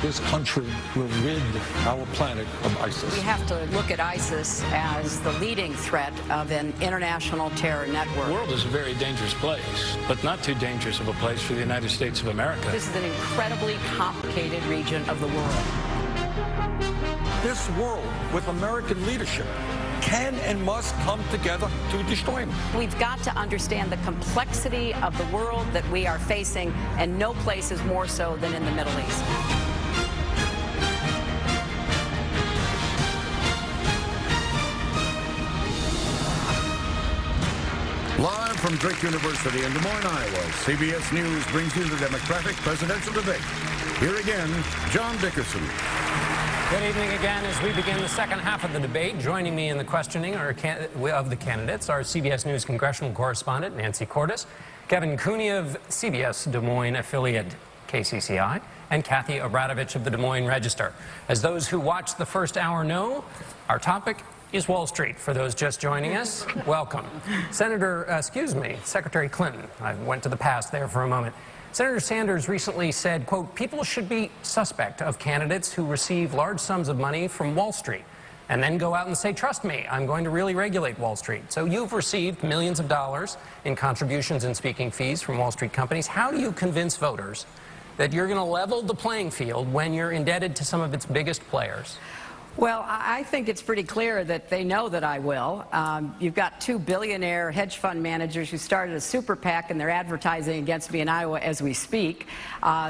this country will rid our planet of ISIS. We have to look at ISIS as the leading threat of an international terror network. The world is a very dangerous place, but not too dangerous of a place for the United States of America. This is an incredibly complicated region of the world. This world, with American leadership, can and must come together to destroy him. We've got to understand the complexity of the world that we are facing, and no place is more so than in the Middle East. Live from Drake University in Des Moines, Iowa, CBS News brings you the Democratic presidential debate. Here again, John Dickerson. Good evening again as we begin the second half of the debate. Joining me in the questioning of the candidates are CBS News congressional correspondent Nancy Cordes, Kevin Cooney of CBS Des Moines affiliate KCCI, and Kathy Abradovich of the Des Moines Register. As those who watched the first hour know, our topic is Wall Street. For those just joining us, welcome. Secretary Clinton. I went to the past there for a moment. Senator Sanders recently said, quote, people should be suspect of candidates who receive large sums of money from Wall Street and then go out and say, trust me, I'm going to really regulate Wall Street. So you've received millions of dollars in contributions and speaking fees from Wall Street companies. How do you convince voters that you're going to level the playing field when you're indebted to some of its biggest players? Well, I think it's pretty clear that they know that I will. You've got two billionaire hedge fund managers who started a super PAC, and they're advertising against me in Iowa as we speak.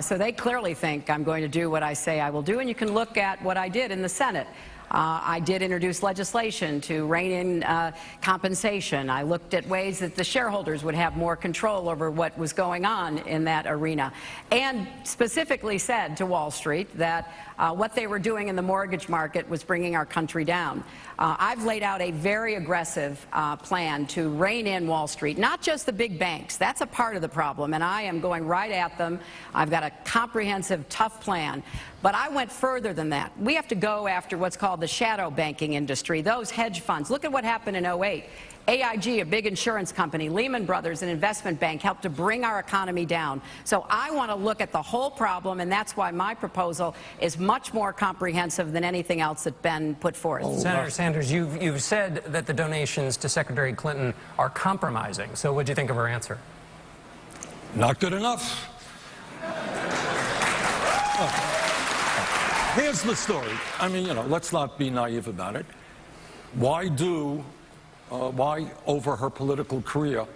So they clearly think I'm going to do what I say I will do, and you can look at what I did in the Senate. I did introduce legislation to rein in compensation. I looked at ways that the shareholders would have more control over what was going on in that arena, and specifically said to Wall Street that what they were doing in the mortgage market was bringing our country down. I've laid out a very aggressive plan to rein in Wall Street, not just the big banks. That's a part of the problem, and I am going right at them. I've got a comprehensive, tough plan. But I went further than that. We have to go after what's called the shadow banking industry, those hedge funds. Look at what happened in 08. AIG, a big insurance company, Lehman Brothers, an investment bank, helped to bring our economy down. So I want to look at the whole problem, and that's why my proposal is much more comprehensive than anything else that's been put forth. Senator Sanders, you've said that the donations to Secretary Clinton are compromising. So what do you think of her answer? Not good enough. Here's the story. I mean, let's not be naive about it. Why over her political career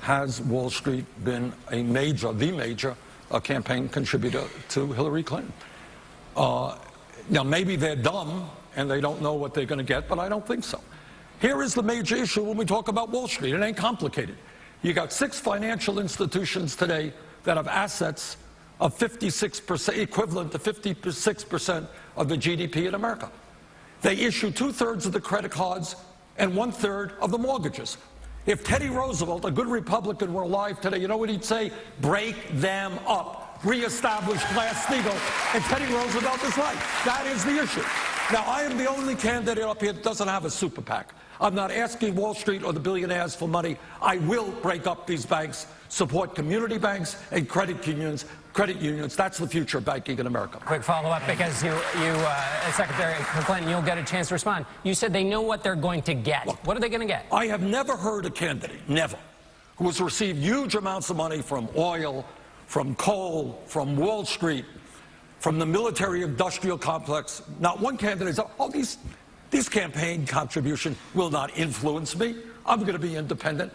has Wall Street been the major campaign contributor to Hillary Clinton? Now, maybe they're dumb and they don't know what they're going to get, but I don't think so. Here is the major issue when we talk about Wall Street. It ain't complicated. You got 6 financial institutions today that have assets of 56%, equivalent to 56% of the GDP in America. They issue 2/3 of the credit cards and 1/3 of the mortgages. If Teddy Roosevelt, a good Republican, were alive today, you know what he'd say? Break them up. Reestablish Glass-Steagall. And Teddy Roosevelt is right. That is the issue. Now, I am the only candidate up here that doesn't have a super PAC. I'm not asking Wall Street or the billionaires for money. I will break up these banks, support community banks and credit unions. That's the future of banking in America. Quick follow-up, because Secretary Clinton, you'll get a chance to respond. You said they know what they're going to get. Look, what are they going to get? I have never heard a candidate, never, who has received huge amounts of money from oil, from coal, from Wall Street, from the military-industrial complex. Not one candidate said, oh, these campaign contributions will not influence me. I'm going to be independent.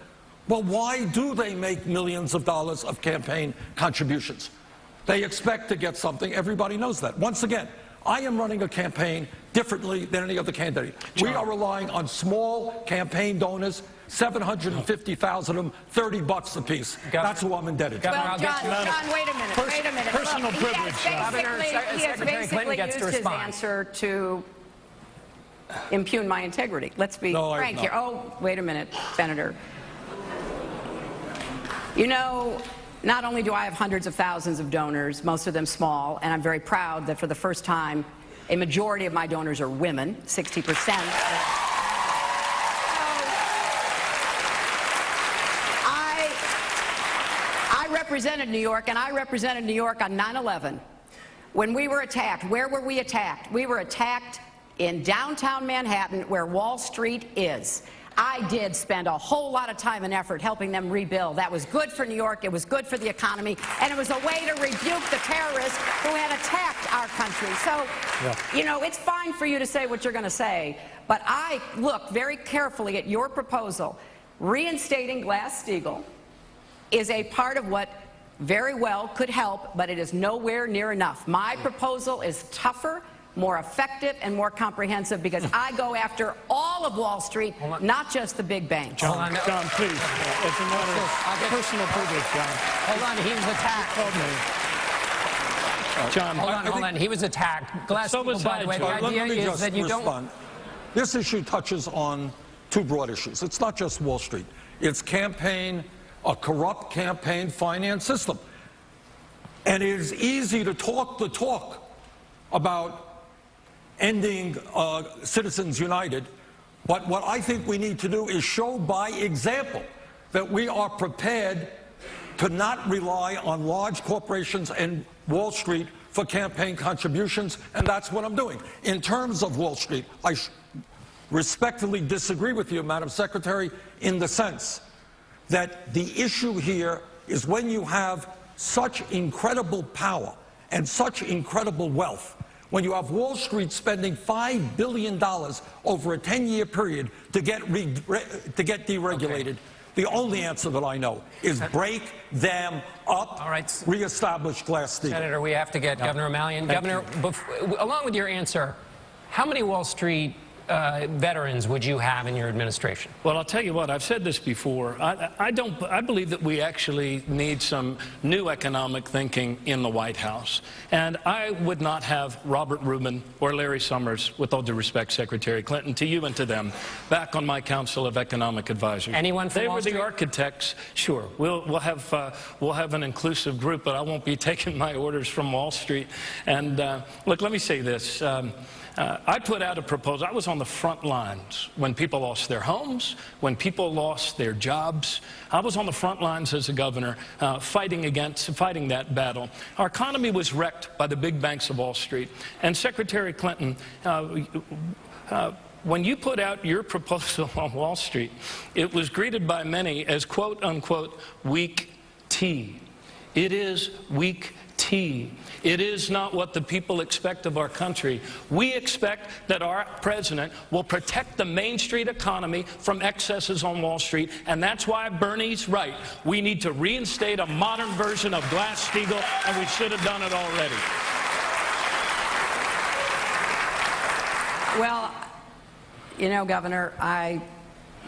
Well, why do they make millions of dollars of campaign contributions? They expect to get something. Everybody knows that. Once again, I am running a campaign differently than any other candidate. John. We are relying on small campaign donors, 750,000 of them, $30 a piece. That's who I'm indebted to. Well, John, wait a minute. Personal privilege. He has basically used his answer to impugn my integrity. Let's be frank here. Oh, wait a minute, Senator. You know, not only do I have hundreds of thousands of donors, most of them small, and I'm very proud that for the first time, a majority of my donors are women, 60%. I represented New York, and I represented New York on 9/11. when we were attacked, where were we attacked? We were attacked in downtown Manhattan, where Wall Street is. I did spend a whole lot of time and effort helping them rebuild. That was good for New York, it was good for the economy, and it was a way to rebuke the terrorists who had attacked our country. So, you know, it's fine for you to say what you're going to say, but I looked very carefully at your proposal. Reinstating Glass-Steagall is a part of what very well could help, but it is nowhere near enough. My proposal is tougher, more effective, and more comprehensive, because I go after all of Wall Street, not just the big banks. John, please. It's a matter of personal privilege, John. Hold on, he was attacked. John, hold on. He was attacked. Glass-Steagall, by the way, the idea is that you don't... This issue touches on two broad issues. It's not just Wall Street. It's a corrupt campaign finance system. And it is easy to talk the talk about ending Citizens United, but what I think we need to do is show by example that we are prepared to not rely on large corporations and Wall Street for campaign contributions, and that's what I'm doing. In terms of Wall Street, I respectfully disagree with you, Madam Secretary, in the sense that the issue here is when you have such incredible power and such incredible wealth, when you have Wall Street spending $5 billion over a 10-year period to get deregulated, okay. The only answer that I know is break them up, all right. Reestablish Glass-Steagall. Senator, we have to get Governor O'Malley. Governor, along with your answer, how many Wall Street veterans would you have in your administration? Well, I'll tell you what, I've said this before. I believe that we actually need some new economic thinking in the White House. And I would not have Robert Rubin or Larry Summers, with all due respect, Secretary Clinton, to you and to them, back on my Council of Economic Advisors. Anyone from Wall Street? They were the architects. Sure, we'll have an inclusive group, but I won't be taking my orders from Wall Street. And look, let me say this. I put out a proposal. I was on the front lines when people lost their homes, when people lost their jobs. I was on the front lines as a governor fighting that battle. Our economy was wrecked by the big banks of Wall Street. And Secretary Clinton, when you put out your proposal on Wall Street, it was greeted by many as quote unquote weak tea. It is weak tea. It is not what the people expect of our country. We expect that our president will protect the Main Street economy from excesses on Wall Street, and that's why Bernie's right. We need to reinstate a modern version of Glass-Steagall, and we should have done it already. Well, you know, Governor, I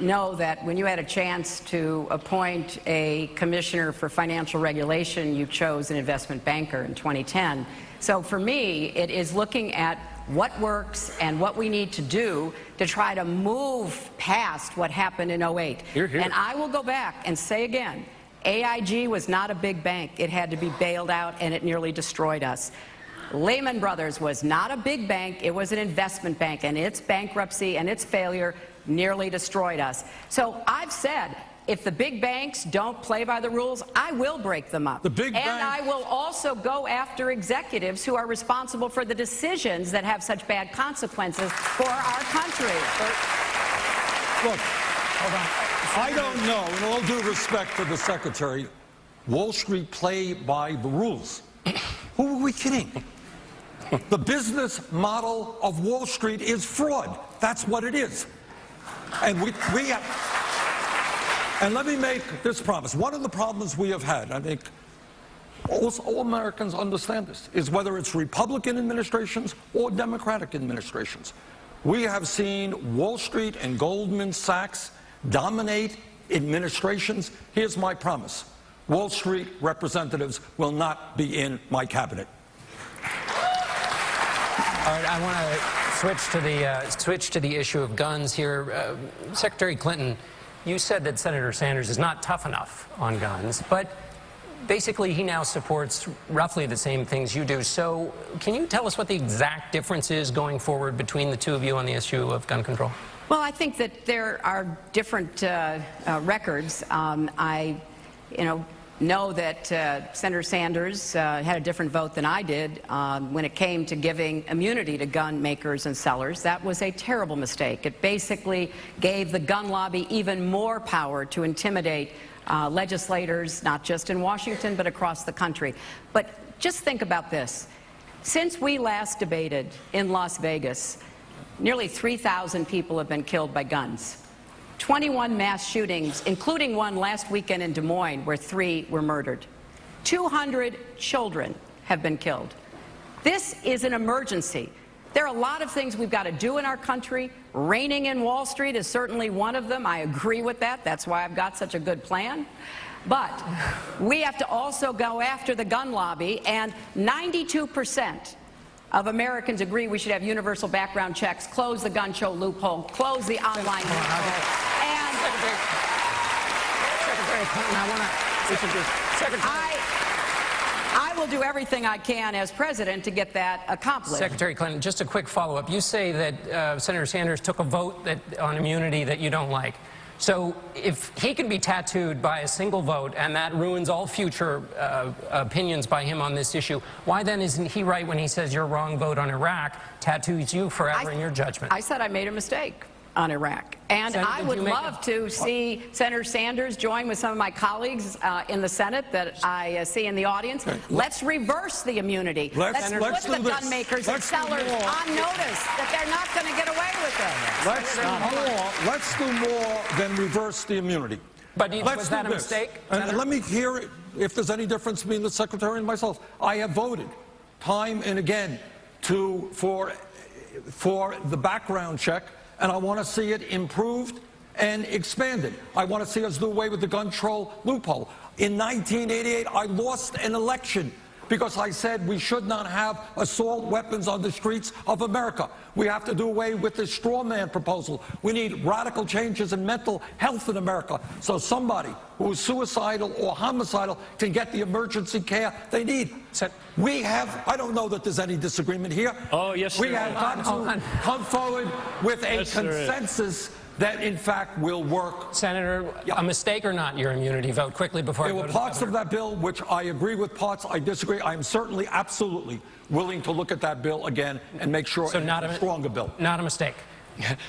know that when you had a chance to appoint a commissioner for financial regulation, you chose an investment banker in 2010. So for me, it is looking at what works and what we need to do to try to move past what happened in 08. Hear, hear. And I will go back and say again, AIG was not a big bank. It had to be bailed out, and it nearly destroyed us. Lehman Brothers was not a big bank. It was an investment bank, and its bankruptcy and its failure nearly destroyed us. So I've said, if the big banks don't play by the rules, I will break them up. And I will also go after executives who are responsible for the decisions that have such bad consequences for our country. Look, hold on. I don't know, in all due respect to the Secretary, Wall Street play by the rules. Who are we kidding? The business model of Wall Street is fraud. That's what it is. And we have, and let me make this promise. One of the problems we have had, I think all Americans understand this, is whether it's Republican administrations or Democratic administrations. We have seen Wall Street and Goldman Sachs dominate administrations. Here's my promise. Wall Street representatives will not be in my cabinet. All right, I want to switch to the issue of guns here. Secretary Clinton, you said that Senator Sanders is not tough enough on guns, but basically he now supports roughly the same things you do. So can you tell us what the exact difference is going forward between the two of you on the issue of gun control? Well, I think that there are different records. know that Senator Sanders had a different vote than I did when it came to giving immunity to gun makers and sellers. That was a terrible mistake. It basically gave the gun lobby even more power to intimidate legislators, not just in Washington, but across the country. But just think about this. Since we last debated in Las Vegas, nearly 3,000 people have been killed by guns. 21 mass shootings, including one last weekend in Des Moines where 3 were murdered. 200 children have been killed. This is an emergency. There are a lot of things we've got to do in our country. Reining in Wall Street is certainly one of them. I agree with that. That's why I've got such a good plan. But we have to also go after the gun lobby, and 92% of Americans agree we should have universal background checks, close the gun show loophole, close the online loophole. And Secretary Clinton, I will do everything I can as president to get that accomplished. Secretary Clinton, just a quick follow-up. You say that Senator Sanders took a vote on immunity that you don't like. So if he can be tattooed by a single vote and that ruins all future opinions by him on this issue, why then isn't he right when he says your wrong vote on Iraq tattoos you forever in your judgment? I said I made a mistake on Iraq. And I would love to see Senator Sanders join with some of my colleagues in the Senate that I see in the audience. Let's reverse the immunity. Let's put the gun makers and sellers on notice that they're not going to get away with it. Let's do more than reverse the immunity. But was that a mistake? And let me hear if there's any difference between the Secretary and myself. I have voted time and again for the background check, and I want to see it improved and expanded. I want to see us do away with the gun control loophole. In 1988, I lost an election because I said we should not have assault weapons on the streets of America. We have to do away with this straw man proposal. We need radical changes in mental health in America so somebody who is suicidal or homicidal can get the emergency care they need. We have, I don't know that there's any disagreement here. Oh, yes, we have got to come forward with a consensus that, in fact, will work. Senator, a mistake or not, your immunity vote? Quickly before I go to the governor. There were parts of that bill which I agree with, parts I disagree. I am certainly, absolutely willing to look at that bill again and make sure it's a stronger bill. Not a mistake.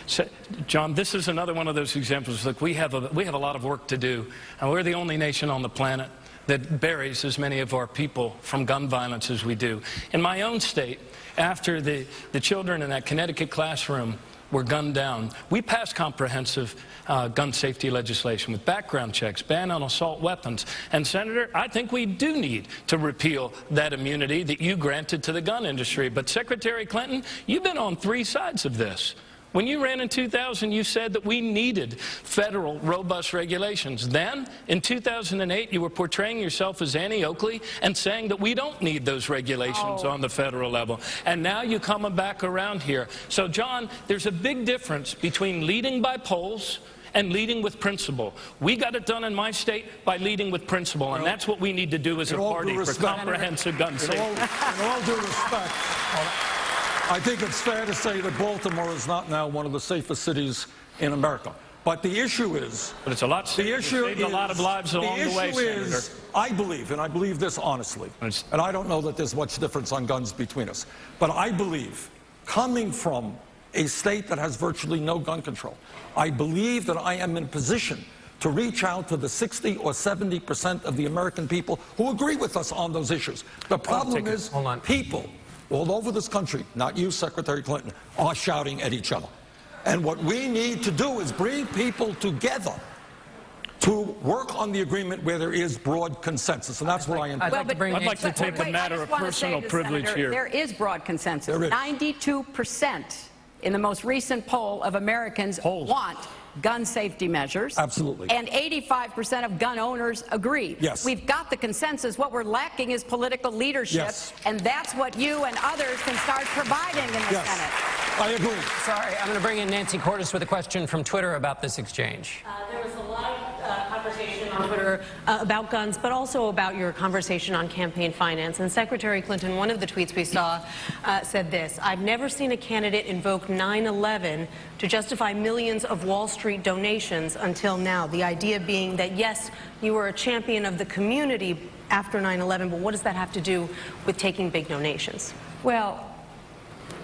So, John, this is another one of those examples. Look, we have a lot of work to do, and we're the only nation on the planet that buries as many of our people from gun violence as we do. In my own state, after the children in that Connecticut classroom were gunned down, we passed comprehensive gun safety legislation with background checks, ban on assault weapons. And, Senator, I think we do need to repeal that immunity that you granted to the gun industry. But, Secretary Clinton, you've been on 3 sides of this. When you ran in 2000, you said that we needed federal robust regulations. Then, in 2008, you were portraying yourself as Annie Oakley and saying that we don't need those regulations on the federal level. And now you're coming back around here. So, John, there's a big difference between leading by polls and leading with principle. We got it done in my state by leading with principle, and that's what we need to do as a party for comprehensive gun safety. In all due respect, I think it's fair to say that Baltimore is not now one of the safest cities in America. But the issue is... But it's a lot safer. The issue is, a lot of lives along the way, Senator. I believe, and I believe this honestly, and I don't know that there's much difference on guns between us, but I believe, coming from a state that has virtually no gun control, I believe that I am in a position to reach out to the 60 or 70% of the American people who agree with us on those issues. The problem is people all over this country, not you, Secretary Clinton, are shouting at each other. And what we need to do is bring people together to work on the agreement where there is broad consensus, and that's what I am. I'd like to take a matter of personal privilege here. There is broad consensus. 92% in the most recent poll of Americans want gun safety measures. Absolutely. And 85% of gun owners agree. Yes. We've got the consensus. What we're lacking is political leadership. Yes. And that's what you and others can start providing in the Senate. I agree. Sorry, I'm going to bring in Nancy Cordes with a question from Twitter about this exchange. There was a lot of conversation on Twitter about guns, but also about your conversation on campaign finance. And Secretary Clinton, one of the tweets we saw said this: "I've never seen a candidate invoke 9/11 to justify millions of Wall Street donations until now." The idea being that, yes, you were a champion of the community after 9/11, but what does that have to do with taking big donations? Well,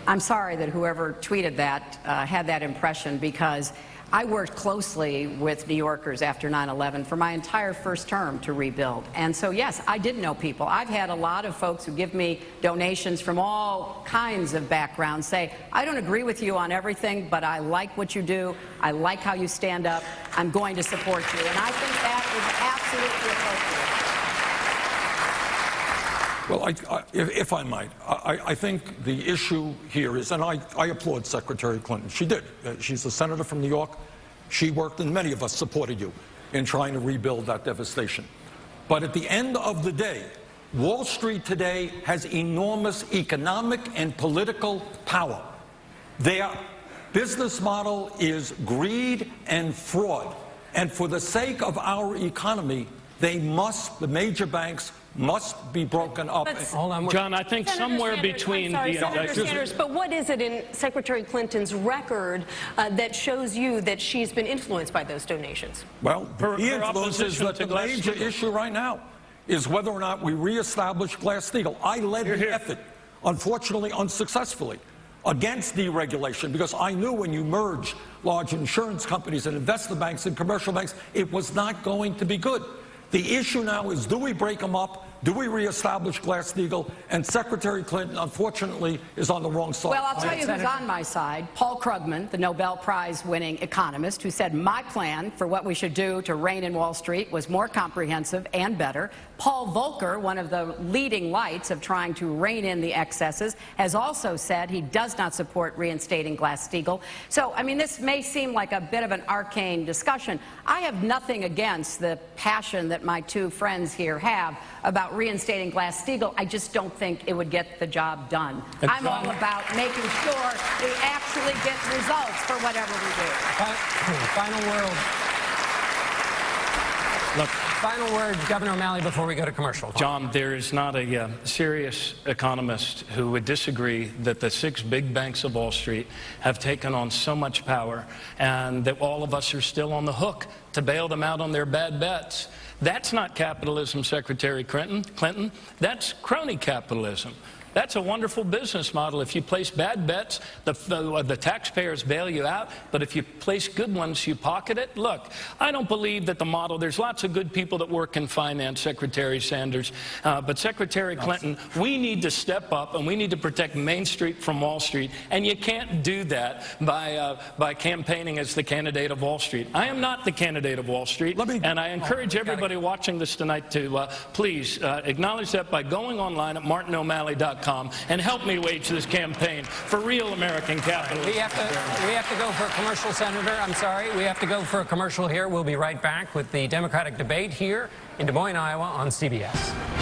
I'm sorry that whoever tweeted that had that impression, because I worked closely with New Yorkers after 9/11 for my entire first term to rebuild. And so, yes, I did know people. I've had a lot of folks who give me donations from all kinds of backgrounds say, I don't agree with you on everything, but I like what you do. I like how you stand up. I'm going to support you. And I think that is absolutely appropriate. Well, if I might, I think the issue here is, and I applaud Secretary Clinton. She did. She's a senator from New York. She worked, and many of us supported you in trying to rebuild that devastation. But at the end of the day, Wall Street today has enormous economic and political power. Their business model is greed and fraud. And for the sake of our economy, the major banks must be broken up. Hold on, John, I think Senator somewhere Sanders, between... Senator Sanders, but what is it in Secretary Clinton's record that shows you that she's been influenced by those donations? Well, the influence is that the major issue right now is whether or not we reestablish Glass-Steagall. I led the effort, unfortunately unsuccessfully, against deregulation, because I knew when you merge large insurance companies and investment banks and commercial banks, it was not going to be good. The issue now is, do we break them up? Do we reestablish Glass-Steagall? And Secretary Clinton, unfortunately, is on the wrong side. Well, I'll tell you who's on my side. Paul Krugman, the Nobel Prize-winning economist, who said my plan for what we should do to rein in Wall Street was more comprehensive and better. Paul Volcker, one of the leading lights of trying to rein in the excesses, has also said he does not support reinstating Glass-Steagall. So, I mean, this may seem like a bit of an arcane discussion. I have nothing against the passion that my two friends here have about reinstating Glass-Steagall. I just don't think it would get the job done. I'm all about making sure we actually get results for whatever we do. Final word. Look, final word, Governor O'Malley, before we go to commercial. John, there is not a serious economist who would disagree that the 6 big banks of Wall Street have taken on so much power, and that all of us are still on the hook to bail them out on their bad bets. That's not capitalism, Secretary Clinton. That's crony capitalism. That's a wonderful business model. If you place bad bets, the taxpayers bail you out. But if you place good ones, you pocket it. Look, I don't believe that the model, there's lots of good people that work in finance, Secretary Sanders. But Secretary Clinton, we need to step up and we need to protect Main Street from Wall Street. And you can't do that by campaigning as the candidate of Wall Street. I am not the candidate of Wall Street. And I encourage everybody watching this tonight to please acknowledge that by going online at martino'malley.com. and help me wage this campaign for real American capitalism. We have to go for a commercial, Senator. I'm sorry. We have to go for a commercial here. We'll be right back with the Democratic debate here in Des Moines, Iowa on CBS.